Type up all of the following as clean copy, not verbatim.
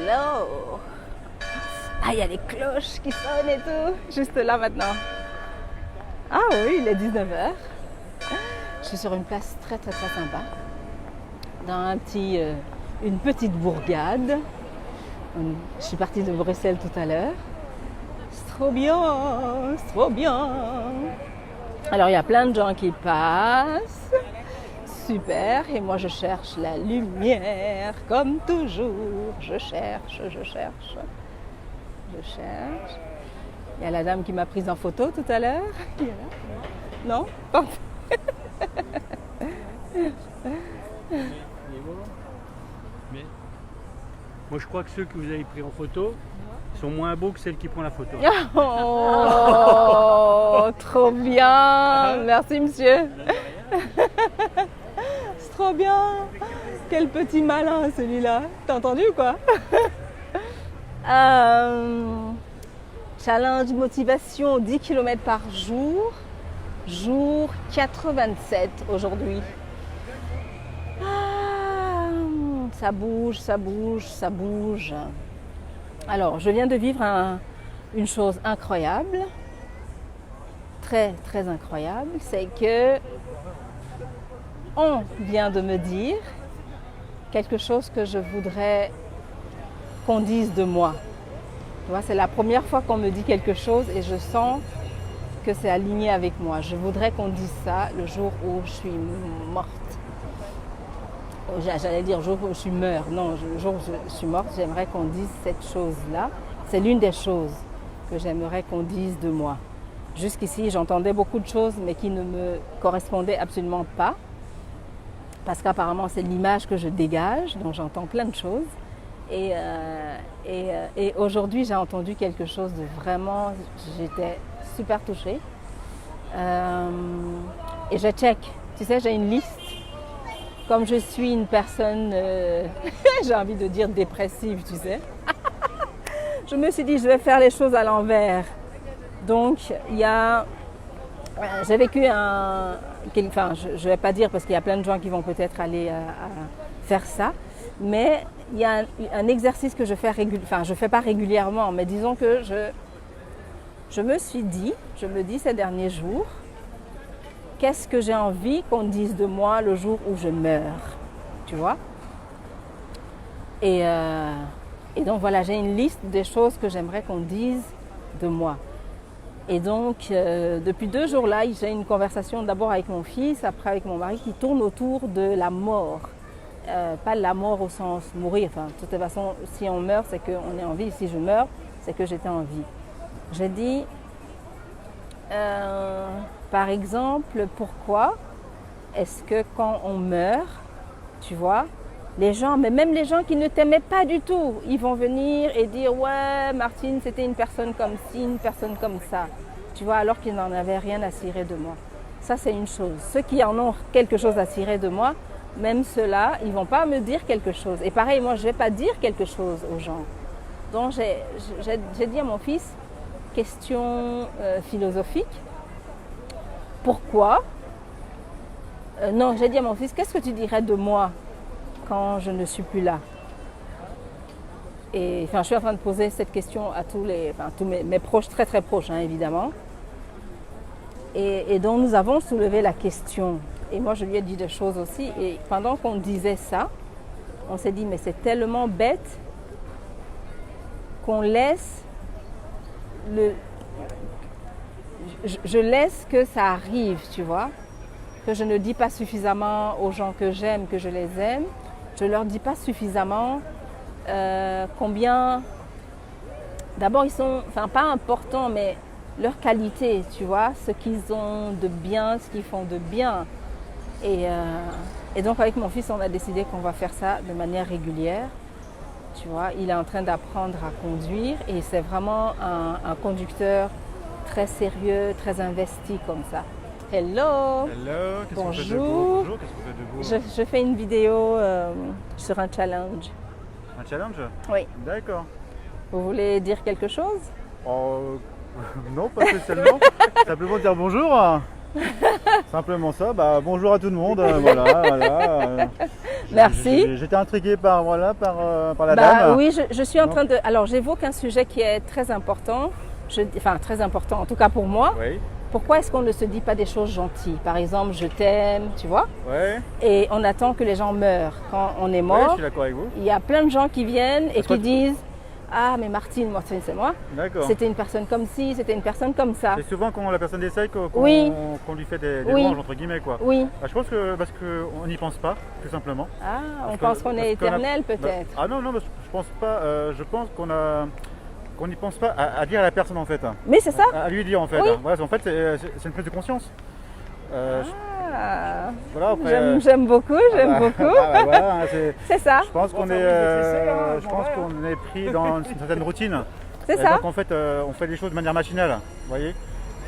Hello! Ah, il y a les cloches qui sonnent et tout, juste là maintenant. Ah oui, il est 19h. Je suis sur une place très très très sympa, dans une petite bourgade. Je suis partie de Bruxelles tout à l'heure. C'est trop bien, c'est trop bien. Alors il y a plein de gens qui passent. Super, et moi je cherche la lumière, comme toujours. Je cherche. Il y a la dame qui m'a prise en photo tout à l'heure. Non? Pas. Mais moi je crois que ceux que vous avez pris en photo sont moins beaux que celle qui prend la photo. Oh, trop bien. Merci monsieur. C'est trop bien. Quel petit malin celui-là. T'as entendu ou quoi? Challenge motivation 10 km par jour. Jour 87 aujourd'hui. Ça bouge. Alors, je viens de vivre une chose incroyable, très très incroyable, c'est que on vient de me dire quelque chose que je voudrais qu'on dise de moi. Tu vois, c'est la première fois qu'on me dit quelque chose et je sens que c'est aligné avec moi. Je voudrais qu'on dise ça le jour où je suis morte. J'allais dire le jour où je meurs. Non, le jour où je suis morte, j'aimerais qu'on dise cette chose-là. C'est l'une des choses que j'aimerais qu'on dise de moi. Jusqu'ici, j'entendais beaucoup de choses, mais qui ne me correspondaient absolument pas. Parce qu'apparemment, c'est l'image que je dégage, donc j'entends plein de choses. Et aujourd'hui, j'ai entendu quelque chose de vraiment... J'étais super touchée. Et je check. Tu sais, j'ai une liste. Comme je suis une personne, j'ai envie de dire dépressive, tu sais. Je me suis dit, je vais faire les choses à l'envers. Donc, j'ai vécu enfin, je ne vais pas dire parce qu'il y a plein de gens qui vont peut-être aller faire ça, mais il y a un exercice que je fais je fais pas régulièrement, mais disons que je me dis ces derniers jours, qu'est-ce que j'ai envie qu'on dise de moi le jour où je meurs, tu vois? Et donc voilà, j'ai une liste des choses que j'aimerais qu'on dise de moi. Et donc, depuis 2 jours là, j'ai une conversation d'abord avec mon fils, après avec mon mari, qui tourne autour de la mort. Pas la mort au sens mourir, enfin, de toute façon, si on meurt, c'est qu'on est en vie. Si je meurs, c'est que j'étais en vie. J'ai dit, par exemple, pourquoi est-ce que quand on meurt, tu vois, les gens, mais même les gens qui ne t'aimaient pas du tout, ils vont venir et dire « Ouais, Martine, c'était une personne comme ci, une personne comme ça. » Tu vois, alors qu'ils n'en avaient rien à cirer de moi. Ça, c'est une chose. Ceux qui en ont quelque chose à cirer de moi, même ceux-là, ils ne vont pas me dire quelque chose. Et pareil, moi, je ne vais pas dire quelque chose aux gens. Donc, j'ai dit à mon fils, question philosophique, pourquoi non, j'ai dit à mon fils, qu'est-ce que tu dirais de moi quand je ne suis plus là? Et enfin, je suis en train de poser cette question à tous mes proches, très très proches, hein, évidemment. Et donc nous avons soulevé la question. Et moi, je lui ai dit des choses aussi. Et pendant qu'on disait ça, on s'est dit, mais c'est tellement bête qu'on laisse je laisse que ça arrive, tu vois. Que je ne dis pas suffisamment aux gens que j'aime, que je les aime. Je ne leur dis pas suffisamment combien... D'abord, ils sont, enfin pas importants, mais leur qualité, tu vois, ce qu'ils ont de bien, ce qu'ils font de bien. Et donc avec mon fils, on a décidé qu'on va faire ça de manière régulière. Tu vois, il est en train d'apprendre à conduire et c'est vraiment un conducteur très sérieux, très investi comme ça. Hello! Hello, qu'est-ce qu'on fait de beau? Bonjour! Bonjour, qu'est-ce qu'on fait de beau? Je fais une vidéo sur un challenge. Un challenge? Oui. D'accord. Vous voulez dire quelque chose? Oh, non, pas spécialement. Simplement dire bonjour. Simplement ça. Bah, bonjour à tout le monde. Voilà. Merci. J'étais intrigué par la Bah, dame. oui, je suis en train de... Alors, j'évoque un sujet qui est très important. Enfin, très important, en tout cas pour moi. Oui. Pourquoi est-ce qu'on ne se dit pas des choses gentilles? Par exemple, je t'aime, tu vois? Ouais. Et on attend que les gens meurent. Quand on est Ouais, je mort, suis d'accord avec vous. il y a plein de gens qui viennent et Parce que- qui disent ah, mais Martine, c'est moi. D'accord. C'était une personne comme ci, c'était une personne comme ça. C'est souvent quand la personne essaye qu'on Oui. qu'on lui fait des Oui. louanges entre guillemets quoi. Oui. Bah, je pense que parce qu'on n'y pense pas, tout simplement. Ah, on Parce pense qu'on est parce éternel bah, peut-être. ah non, je pense pas. Je pense qu'on n'y pense pas à dire à la personne en fait. Mais c'est ça. À lui dire en fait. Oui. Voilà, en fait, c'est une prise de conscience. Ah, Voilà, après, j'aime beaucoup, j'aime beaucoup. voilà, C'est ça, je pense qu'on est pris dans une certaine routine. c'est Et ça. donc en fait, on fait les choses de manière machinale, vous voyez.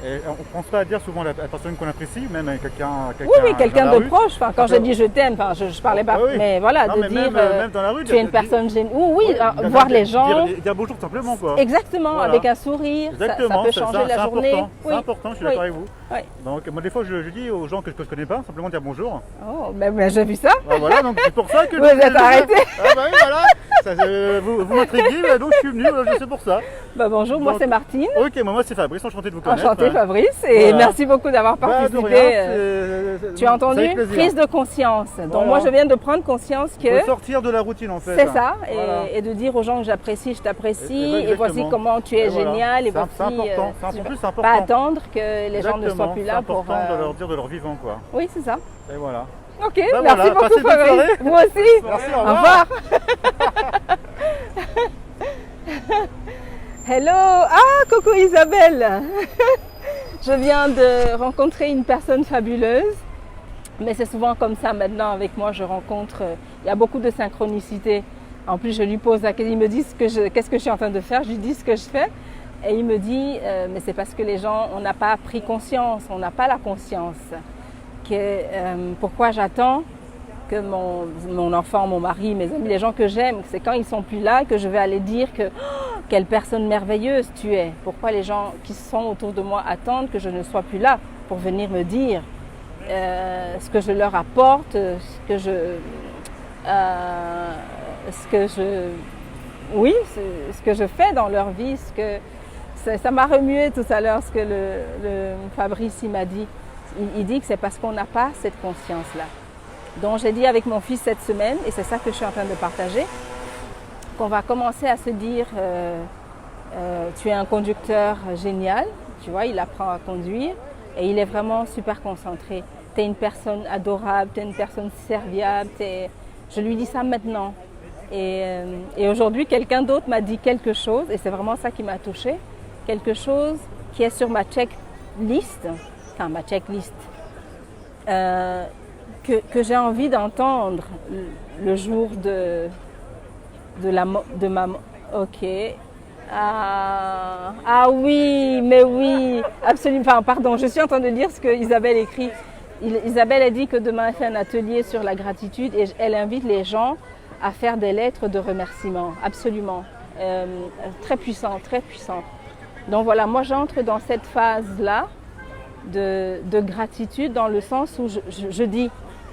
Et on ne pense pas à dire souvent à la personne qu'on apprécie, même à quelqu'un. Oui, quelqu'un dans la de rue. proche. Enfin, quand je dis je t'aime, enfin, je parlais pas. Ah oui. Mais voilà, Non, de mais dire même dans la rue, tu es une personne géniale. Oui, voir les gens. Dire bonjour tout simplement quoi. Exactement, Voilà. avec un sourire. Ça Exactement, peut changer la journée. Important. Oui. C'est important, je suis Oui. d'accord avec vous. Oui. Donc moi des fois je dis aux gens que je ne connais pas, simplement dire bonjour. Oh, mais j'ai vu ça. Ah, voilà, donc c'est pour ça que Vous êtes arrêté. Ah bah oui, voilà. Vous m'intriguez, donc je suis venu, c'est pour ça. Bah, bonjour, moi Donc, c'est Martine. Ok, moi c'est Fabrice, enchanté de vous connaître. Enchantée Fabrice et Voilà. merci beaucoup d'avoir Bah, de participé. rien, Tu as entendu? c'est avec plaisir. Prise de conscience. Donc Voilà. moi je viens de prendre conscience que Faut sortir de la routine en fait. c'est ça Voilà. et de dire aux gens que j'apprécie, je t'apprécie Et et voici exactement. comment tu es Et voilà. génial et C'est voici important, tu en vas plus c'est important. pas attendre que les gens ne soient Exactement, plus c'est là pour important de leur dire de leur vivant quoi. Oui, c'est ça. Et voilà. OK, Ben merci voilà, beaucoup passez une bonne Fabrice. soirée. Moi aussi. Merci, Au revoir. Hello. Ah, coucou Isabelle. Je viens de rencontrer une personne fabuleuse. Mais c'est souvent comme ça maintenant avec moi, je rencontre, il y a beaucoup de synchronicité. En plus, je lui pose la question, il me dit qu'est-ce que je suis en train de faire, je lui dis ce que je fais. Et il me dit, mais c'est parce que les gens, on n'a pas pris conscience, on n'a pas la conscience. Pourquoi j'attends que mon enfant, mon mari, mes amis, les gens que j'aime, c'est quand ils sont plus là que je vais aller dire que oh, quelle personne merveilleuse tu es. Pourquoi les gens qui sont autour de moi attendent que je ne sois plus là pour venir me dire ce que je leur apporte, ce que je fais dans leur vie, ça m'a remué tout à l'heure ce que le Fabrice il m'a dit. Il dit que c'est parce qu'on n'a pas cette conscience-là. Donc j'ai dit avec mon fils cette semaine, et c'est ça que je suis en train de partager, qu'on va commencer à se dire tu es un conducteur génial, tu vois, il apprend à conduire et il est vraiment super concentré. Tu es une personne adorable, tu es une personne serviable, je lui dis ça maintenant. Et aujourd'hui, quelqu'un d'autre m'a dit quelque chose, et c'est vraiment ça qui m'a touchée, quelque chose qui est sur ma checklist, que j'ai envie d'entendre le jour de ma... Ok. Ah oui, mais oui, absolument. Enfin, pardon, je suis en train de lire ce que Isabelle écrit. Isabelle a dit que demain elle fait un atelier sur la gratitude et elle invite les gens à faire des lettres de remerciement, absolument. Très puissant, très puissant. Donc voilà, moi j'entre dans cette phase-là de gratitude dans le sens où je dis,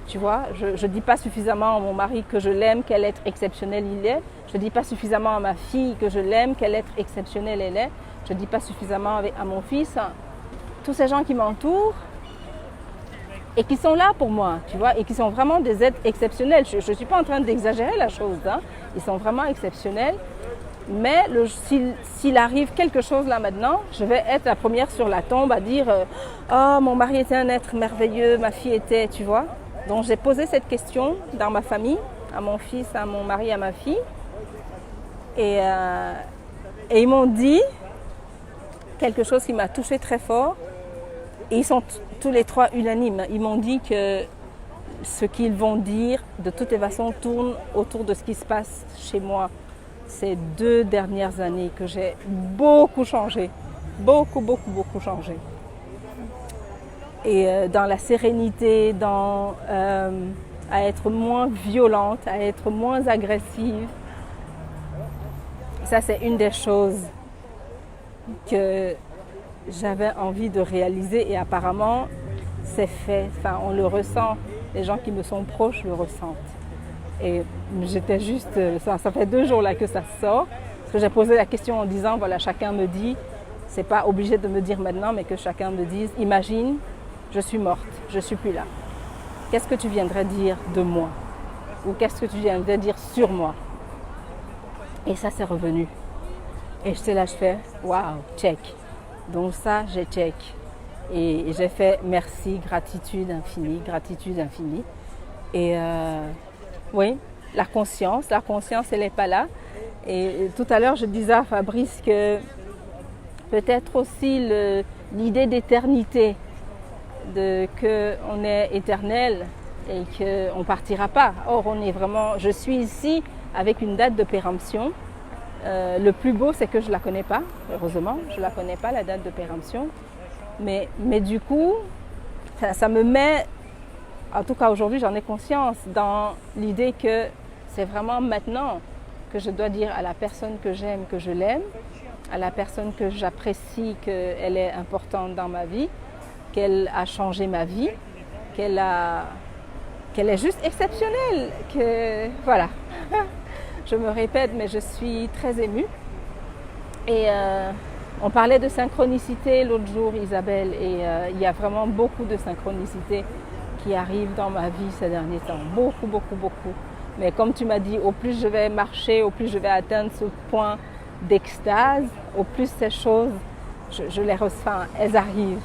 tu vois, je dis pas suffisamment à mon mari que je l'aime, quel être exceptionnel il est. Je dis pas suffisamment à ma fille que je l'aime, quel être exceptionnel elle est. Je dis pas suffisamment à mon fils. Tous ces gens qui m'entourent, et qui sont là pour moi, tu vois, et qui sont vraiment des êtres exceptionnels. Je ne suis pas en train d'exagérer la chose, hein. Ils sont vraiment exceptionnels. Mais s'il arrive quelque chose là maintenant, je vais être la première sur la tombe à dire « Oh, mon mari était un être merveilleux, ma fille était… » tu vois. Donc j'ai posé cette question dans ma famille, à mon fils, à mon mari, à ma fille. Et ils m'ont dit quelque chose qui m'a touchée très fort. Et ils sont tous les trois unanimes. Ils m'ont dit que ce qu'ils vont dire, de toutes les façons, tourne autour de ce qui se passe chez moi ces 2 dernières années, que j'ai beaucoup changé. Beaucoup, beaucoup, beaucoup changé. Et dans la sérénité, à être moins violente, à être moins agressive. Ça, c'est une des choses que j'avais envie de réaliser et apparemment c'est fait, enfin, on le ressent, les gens qui me sont proches le ressentent. Et j'étais juste, ça fait 2 jours là que ça sort, parce que j'ai posé la question en disant, voilà, chacun me dit, c'est pas obligé de me dire maintenant, mais que chacun me dise, imagine, je suis morte, je suis plus là. Qu'est-ce que tu viendrais dire de moi? Ou qu'est-ce que tu viendrais dire sur moi? Et ça, c'est revenu. Et j'étais là, je fais, waouh, check. Donc ça, j'ai check. Et j'ai fait merci, gratitude infinie, gratitude infinie. Et oui, la conscience, elle n'est pas là. Et tout à l'heure, je disais à Fabrice que peut-être aussi l'idée d'éternité, qu'on est éternel et qu'on ne partira pas. Or, on est vraiment, je suis ici avec une date de péremption. Le plus beau, c'est que je ne la connais pas, heureusement, je ne la connais pas, la date de péremption. Mais du coup, ça me met, en tout cas aujourd'hui, j'en ai conscience dans l'idée que c'est vraiment maintenant que je dois dire à la personne que j'aime que je l'aime, à la personne que j'apprécie qu'elle est importante dans ma vie, qu'elle a changé ma vie, qu'elle est juste exceptionnelle, que voilà. Je me répète, mais je suis très émue. Et on parlait de synchronicité l'autre jour, Isabelle, et il y a vraiment beaucoup de synchronicité qui arrivent dans ma vie ces derniers temps. Beaucoup, beaucoup, beaucoup. Mais comme tu m'as dit, au plus je vais marcher, au plus je vais atteindre ce point d'extase, au plus ces choses, je les ressens. Elles arrivent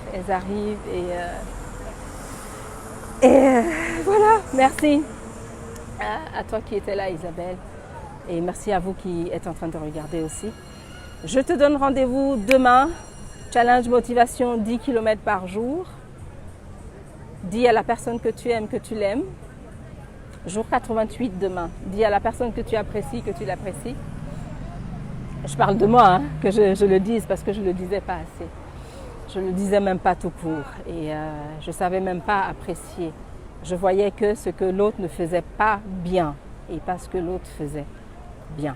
et voilà, merci à toi qui étais là, Isabelle, et merci à vous qui êtes en train de regarder aussi. Je te donne rendez-vous demain, challenge motivation 10 km par jour. Dis à la personne que tu aimes que tu l'aimes. Jour 88 demain. Dis à la personne que tu apprécies que tu l'apprécies. Je parle de moi, hein, que je le dise parce que je ne le disais pas assez. Je ne le disais même pas tout court et je ne savais même pas apprécier. Je voyais que ce que l'autre ne faisait pas bien et pas ce que l'autre faisait bien.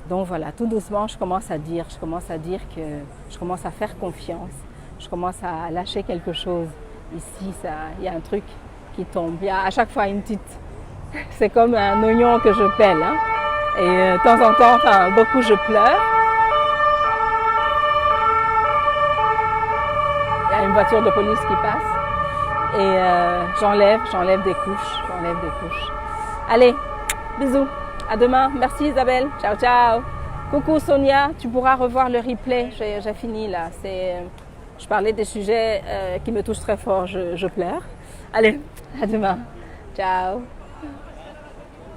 Donc voilà, tout doucement, je commence à dire que je commence à faire confiance. Je commence à lâcher quelque chose. Ici, il y a un truc qui tombe. Il y a à chaque fois une petite... C'est comme un oignon que je pèle. Hein. Et de temps en temps, enfin, beaucoup je pleure. Il y a une voiture de police qui passe. Et j'enlève des couches. Allez, bisous. À demain. Merci Isabelle. Ciao, ciao. Coucou Sonia. Tu pourras revoir le replay. J'ai fini là. Je parlais des sujets qui me touchent très fort. Je pleure. Allez, à demain. Ciao.